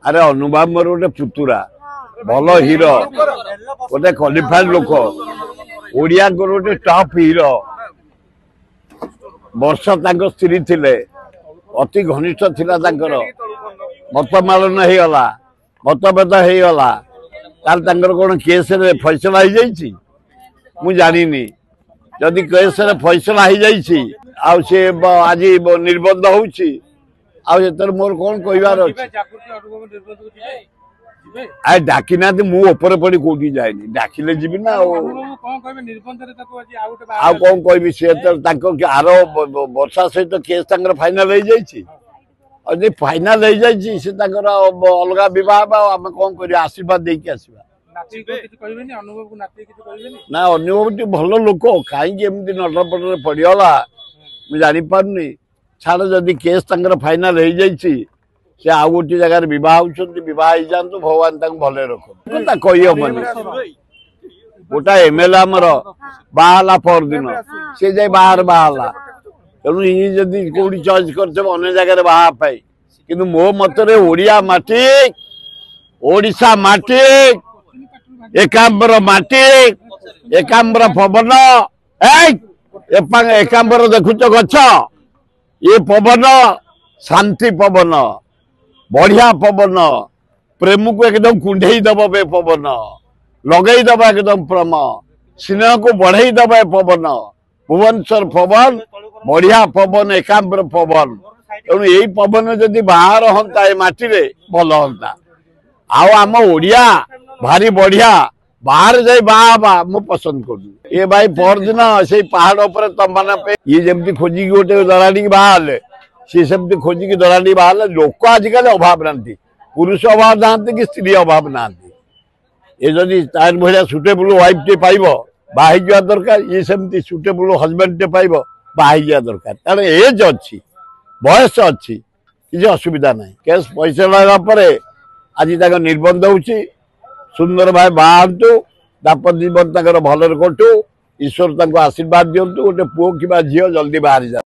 अरे अनुभाव मोर गोटे पुतुरा भल हीरो गोटे क्वालिफाइड लोक ओडिया गोटे टॉप हीरो वर्ष स्त्री थिले अति घनिष्ठ थिला मतमालन होगला मतभेद होगला कौन केस फैसला हो जाइए मु जानी जदि केस फैसला हो जाइए आज निर्बंध होउची मोर कौन कहबार अच्छे डाकी ना मुझे पड़ी कौटी जाए डाकिले जी ना कौन कह सी आर वर्षा सहित केस फाइनाल हो जाइए फाइनाल हो जाइए अलग बह आम कौन कर आशीर्वाद देकी आसवा ना अनुभव भल लोक कहीं नटपटर पड़गला मुझे जापारे छाड़ जदि केस फाइनाल हो जाइए से आउ गोटे जगार बह हो जातु भगवान भल रख कही हमनी गोटा एमएलए आमर बाहला पर दिन सी जाए बाहर बाहला तेणु ये जदि कौटी चॉइस कर अन्य जगह बाहापाई कि मो मतरे ओडिया माटी ओडिशा माटी एकांबर माटी एकांबर पवन एकांबर देखुच गछ ये पवन शांति पवन बढ़िया पवन प्रेम को एकदम कुंडे दब बे पवन लगे दबा एकदम प्रेम स्नेह को बढ़े दबा पवन भुवनेश्वर पवन बढ़िया पवन एकांबर पवन तेणु यही पवन जदि बाहर हंता ए माटी भल हंता आम ओडिया भारी बढ़िया बाहर जाई बा मु पसंद कर ये भाई परदिन से पहाड़ पर तुम मैंने ये जमी खोजिकी गोटे दलाड़ी बाहर सी सेमती खोजिकी दलाड़ी बाहर लोक आजिकल अभाव ना पुरुष अभाव ना कि स्त्री अभाव ना ये जदि तार भाया सुटेबल वाइफ टे पाइब बाहर जा दरकार ये सेमती सुटेबल हजबैंड टे पाइब बाहर जा दरकार कारण एज अच्छी बयस अच्छी किसी असुविधा ना केस पैसा लगा आज निर्बंध होची सुंदर भाई बाहर दाम्पत्य जीवन भलरे कटू ईश्वर आशीर्वाद दिंतु गोटे पुओ कि झील जल्दी बाहरी जा।